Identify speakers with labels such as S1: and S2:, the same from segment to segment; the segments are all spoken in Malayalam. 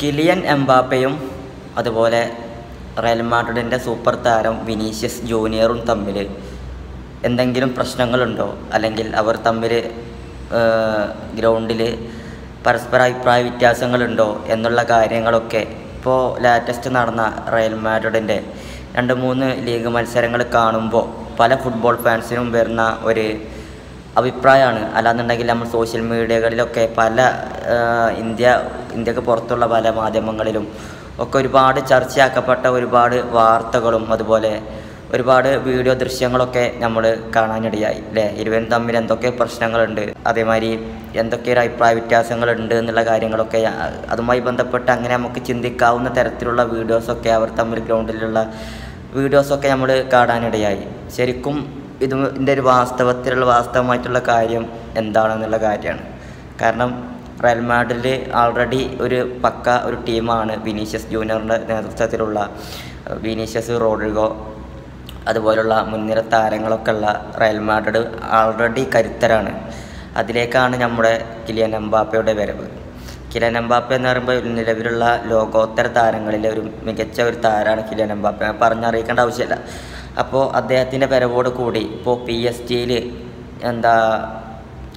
S1: കിലിയൻ എംബാപ്പയും അതുപോലെ റയൽ മാഡ്രിഡിൻ്റെ സൂപ്പർ താരം വിനീഷ്യസ് ജൂനിയറും തമ്മിൽ എന്തെങ്കിലും പ്രശ്നങ്ങളുണ്ടോ, അല്ലെങ്കിൽ അവർ തമ്മിൽ ഗ്രൗണ്ടിൽ പരസ്പര അഭിപ്രായ വ്യത്യാസങ്ങളുണ്ടോ എന്നുള്ള കാര്യങ്ങളൊക്കെ ഇപ്പോൾ ലേറ്റസ്റ്റ് നടന്ന റയൽ മാഡ്രിഡിൻ്റെ 2-3 ലീഗ് മത്സരങ്ങൾ കാണുമ്പോൾ പല ഫുട്ബോൾ ഫാൻസിനും വരുന്ന ഒരു അഭിപ്രായമാണ്. അല്ലാന്നുണ്ടെങ്കിൽ നമ്മൾ സോഷ്യൽ മീഡിയകളിലൊക്കെ പല ഇന്ത്യക്ക് പുറത്തുള്ള പല മാധ്യമങ്ങളിലും ഒക്കെ ഒരുപാട് ചർച്ചയാക്കപ്പെട്ട ഒരുപാട് വാർത്തകളും അതുപോലെ ഒരുപാട് വീഡിയോ ദൃശ്യങ്ങളൊക്കെ നമ്മൾ കാണാനിടയായി അല്ലേ. ഇരുവരും തമ്മിൽ എന്തൊക്കെ പ്രശ്നങ്ങളുണ്ട്, അതേമാതിരി എന്തൊക്കെ ഒരു അഭിപ്രായ വ്യത്യാസങ്ങളുണ്ട് എന്നുള്ള കാര്യങ്ങളൊക്കെ അതുമായി ബന്ധപ്പെട്ട് അങ്ങനെ നമുക്ക് ചിന്തിക്കാവുന്ന തരത്തിലുള്ള വീഡിയോസൊക്കെ അവർ തമ്മിൽ ഗ്രൗണ്ടിലുള്ള വീഡിയോസൊക്കെ നമ്മൾ കാണാനിടയായി. ശരിക്കും ഇതിൻ്റെ ഒരു വാസ്തവമായിട്ടുള്ള കാര്യം എന്താണെന്നുള്ള കാര്യമാണ്. കാരണം റയൽ മാഡ്രിഡ് ആൾറെഡി ഒരു ടീമാണ്. വിനീഷ്യസ് ജൂനിയറിൻ്റെ നേതൃത്വത്തിലുള്ള വിനീഷ്യസ്, റോഡ്രിഗോ അതുപോലുള്ള മുൻനിര താരങ്ങളൊക്കെ ഉള്ള റയൽ മാഡ്രിഡ് ആൾറെഡി കരുത്തരാണ്. അതിലേക്കാണ് നമ്മുടെ കിലിയൻ എംബാപ്പയുടെ വരവ്. കിലിയൻ എംബാപ്പ എന്ന് പറയുമ്പോൾ നിലവിലുള്ള ലോകോത്തര താരങ്ങളിലെ ഒരു മികച്ച ഒരു താരമാണ് കിലിയൻ എംബാപ്പ, പറഞ്ഞറിയിക്കേണ്ട ആവശ്യമില്ല. അപ്പോൾ അദ്ദേഹത്തിൻ്റെ വരവോട് കൂടി ഇപ്പോൾ PSG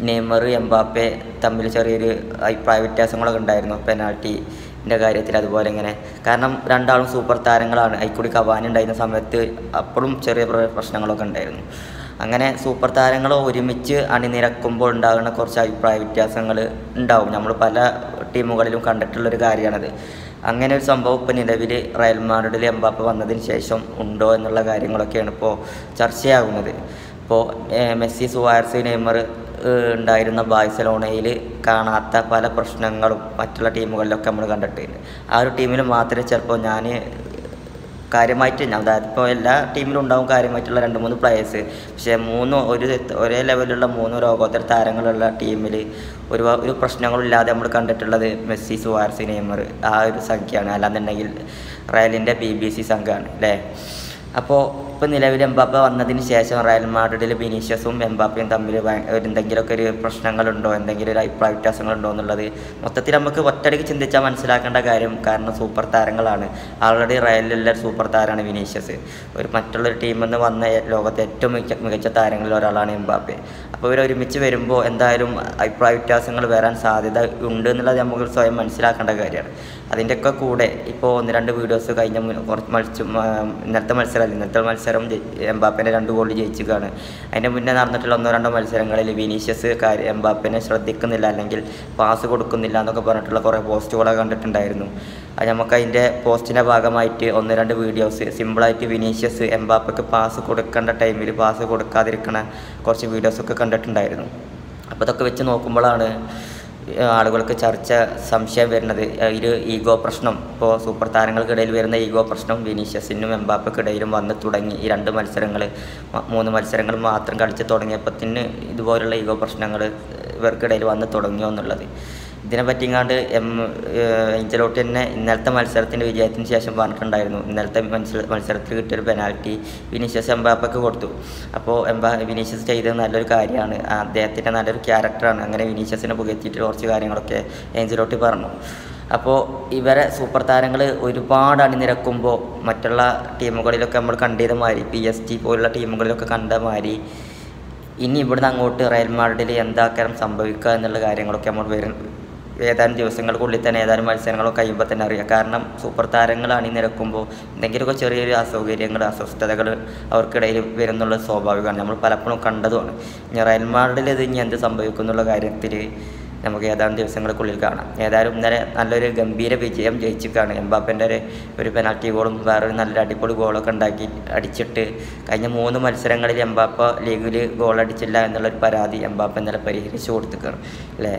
S1: നെയ്മർ എംബാപ്പെ തമ്മിൽ ചെറിയൊരു അഭിപ്രായ വ്യത്യാസങ്ങളൊക്കെ ഉണ്ടായിരുന്നു പെനാൽറ്റിൻ്റെ കാര്യത്തിൽ. അതുപോലെ ഇങ്ങനെ കാരണം രണ്ടാളും സൂപ്പർ താരങ്ങളാണ്. അതിൽക്കൂടി കവാനി ഉണ്ടായിരുന്ന സമയത്ത് അപ്പോഴും ചെറിയ പ്രശ്നങ്ങളൊക്കെ ഉണ്ടായിരുന്നു. അങ്ങനെ സൂപ്പർ താരങ്ങൾ ഒരുമിച്ച് അണിനിരക്കുമ്പോൾ ഉണ്ടാകുന്ന കുറച്ച് അഭിപ്രായ വ്യത്യാസങ്ങൾ ഉണ്ടാവും. നമ്മൾ പല ടീമുകളിലും കണ്ടിട്ടുള്ളൊരു കാര്യമാണത്. അങ്ങനെ ഒരു സംഭവം ഇപ്പോൾ നിലവിൽ റയൽ മാഡ്രിഡിൽ എംബാപ്പ വന്നതിന് ശേഷം ഉണ്ടോ എന്നുള്ള കാര്യങ്ങളൊക്കെയാണ് ഇപ്പോൾ ചർച്ചയാകുന്നത്. ഇപ്പോൾ മെസ്സി, സുവാരസ്, നെയ്മർ ഉണ്ടായിരുന്ന ബാഴ്സലോണയിൽ കാണാത്ത പല പ്രശ്നങ്ങളും മറ്റുള്ള ടീമുകളിലൊക്കെ നമ്മൾ കണ്ടിട്ടുണ്ട്. ആ ഒരു ടീമിൽ മാത്രമേ ചിലപ്പോൾ അതായത് ഇപ്പോൾ എല്ലാ ടീമിലും ഉണ്ടാവും കാര്യമായിട്ടുള്ള 2-3 പ്ലെയേഴ്സ്. പക്ഷേ ഒരേ ലെവലിലുള്ള 3 ലോകോത്തര താരങ്ങളുള്ള ടീമിൽ ഒരു പ്രശ്നങ്ങളില്ലാതെ നമ്മൾ കണ്ടിട്ടുള്ളത് മെസ്സി, സുവാരസ്, നെയ്മർ ആ ഒരു സംഖ്യയാണ്. അല്ലാന്നുണ്ടെങ്കിൽ റയലിൻ്റെ BBC സംഘമാണ് അല്ലേ. അപ്പോൾ ഇപ്പോൾ നിലവിൽ എംബാപ്പ വന്നതിന് ശേഷം റയൽ മാഡ്രിഡിൽ വിനീഷ്യസും എംബാപ്പയും തമ്മിൽ എന്തെങ്കിലുമൊക്കെ ഒരു പ്രശ്നങ്ങളുണ്ടോ, എന്തെങ്കിലും ഒരു അഭിപ്രായ വ്യത്യാസങ്ങളുണ്ടോ എന്നുള്ളത് മൊത്തത്തിൽ നമുക്ക് ഒറ്റയടിക്ക് ചിന്തിച്ചാൽ മനസ്സിലാക്കേണ്ട കാര്യം. കാരണം സൂപ്പർ താരങ്ങളാണ്. ആൾറെഡി റയലിലുള്ള സൂപ്പർ താരമാണ് വിനീഷ്യസ്. മറ്റുള്ളൊരു ടീമിൽ നിന്ന് വന്ന ലോകത്തെ ഏറ്റവും മികച്ച താരങ്ങളിൽ ഒരാളാണ് എംബാപ്പെ. അപ്പോൾ ഇവരൊരുമിച്ച് വരുമ്പോൾ എന്തായാലും അഭിപ്രായ വ്യത്യാസങ്ങൾ വരാൻ സാധ്യത ഉണ്ട് എന്നുള്ളത് നമുക്ക് സ്വയം മനസ്സിലാക്കേണ്ട കാര്യമാണ്. അതിൻ്റെയൊക്കെ കൂടെ ഇപ്പോൾ 1-2 വീഡിയോസ് കഴിഞ്ഞ ഇന്നത്തെ മത്സരം എംബാപ്പേനെ 2 ഗോൾ ജയിച്ചിരിക്കുകയാണ്. അതിൻ്റെ മുന്നേ നടന്നിട്ടുള്ള 1-2 മത്സരങ്ങളിൽ വിനീഷ്യസ് എംബാപ്പേനെ ശ്രദ്ധിക്കുന്നില്ല, അല്ലെങ്കിൽ പാസ് കൊടുക്കുന്നില്ല എന്നൊക്കെ പറഞ്ഞിട്ടുള്ള കുറേ പോസ്റ്റുകളൊക്കെ കണ്ടിട്ടുണ്ടായിരുന്നു. അത് നമുക്ക് അതിൻ്റെ പോസ്റ്റിൻ്റെ ഭാഗമായിട്ട് 1-2 വീഡിയോസ് സിമ്പിളായിട്ട് വിനീഷ്യസ് എംബാപ്പയ്ക്ക് പാസ് കൊടുക്കേണ്ട ടൈമിൽ പാസ് കൊടുക്കാതിരിക്കുന്ന കുറച്ച് വീഡിയോസൊക്കെ കണ്ടിട്ടുണ്ടായിരുന്നു. അപ്പോൾ ഇതൊക്കെ വെച്ച് നോക്കുമ്പോഴാണ് ആളുകൾക്ക് സംശയം വരുന്നത്. ഈഗോ പ്രശ്നം, ഇപ്പോൾ സൂപ്പർ താരങ്ങൾക്കിടയിൽ വരുന്ന ഈഗോ പ്രശ്നം വിനീഷ്യസിനും എംബാപ്പയ്ക്കിടയിലും വന്ന് തുടങ്ങി. ഈ 3 മത്സരങ്ങൾ മാത്രം കളിച്ച് തുടങ്ങിയപ്പോഴത്തിന് ഇതുപോലുള്ള ഈഗോ പ്രശ്നങ്ങൾ ഇവർക്കിടയിൽ വന്ന് തുടങ്ങിയോ എന്നുള്ളത്. ഇതിനെ പറ്റിങ്ങാണ്ട് അഞ്ചെലോട്ടി തന്നെ ഇന്നലത്തെ മത്സരത്തിൻ്റെ വിജയത്തിന് ശേഷം പറഞ്ഞിട്ടുണ്ടായിരുന്നു. ഇന്നലത്തെ മത്സരത്തിൽ കിട്ടിയൊരു പെനാൽറ്റി വിനീഷ്യസ് എംബാപ്പയ്ക്ക് കൊടുത്തു. അപ്പോൾ വിനീഷ്യസ് ചെയ്തത് നല്ലൊരു കാര്യമാണ്, അദ്ദേഹത്തിൻ്റെ നല്ലൊരു ക്യാരക്ടറാണ്. അങ്ങനെ വിനീഷ്യസിനെ പുകഴ്ത്തിയിട്ട് കുറച്ച് കാര്യങ്ങളൊക്കെ അഞ്ചെലോട്ടി പറഞ്ഞു. അപ്പോൾ ഇവരെ സൂപ്പർ താരങ്ങൾ ഒരുപാട് അണിനിരക്കുമ്പോൾ മറ്റുള്ള ടീമുകളിലൊക്കെ നമ്മൾ കണ്ടത് മാതിരി PSG പോലുള്ള ടീമുകളിലൊക്കെ കണ്ട മാതിരി ഇനി ഇവിടുന്ന് അങ്ങോട്ട് റയൽ മാഡ്രിഡിൽ എന്താക്കാരം സംഭവിക്കുക എന്നുള്ള കാര്യങ്ങളൊക്കെ നമ്മൾ ഏതാനും ദിവസങ്ങൾക്കുള്ളിൽ തന്നെ ഏതാനും മത്സരങ്ങളൊക്കെ കഴിയുമ്പോൾ തന്നെ അറിയാം. കാരണം സൂപ്പർ താരങ്ങൾ അണിനിരക്കുമ്പോൾ എന്തെങ്കിലുമൊക്കെ ചെറിയൊരു അസ്വസ്ഥതകൾ അവർക്കിടയിൽ വരുന്നുള്ളത് സ്വാഭാവികമാണ്. നമ്മൾ പലപ്പോഴും കണ്ടതുമാണ്. ഇനി റയൽ മാഡ്രിഡിൽ ഇനി എന്ത് സംഭവിക്കും എന്നുള്ള കാര്യത്തിൽ നമുക്ക് ഏതാനും ദിവസങ്ങൾക്കുള്ളിൽ കാണാം. ഏതായാലും ഇന്നലെ നല്ലൊരു ഗംഭീര വിജയം ജയിച്ചിട്ടാണ്. എംബാപ്പേൻ്റെ ഒരു പെനാൽറ്റി ഗോളും വേറൊരു നല്ലൊരു അടിപൊളി ഗോളൊക്കെ അടിച്ചിട്ട് കഴിഞ്ഞ 3 മത്സരങ്ങളിൽ എംബാപ്പ ലീഗിൽ ഗോൾ അടിച്ചില്ല എന്നുള്ളൊരു പരാതി എംബാപ്പ ഇന്നലെ പരിഹരിച്ചു കൊടുത്തിരിക്കുകയാണ് അല്ലേ.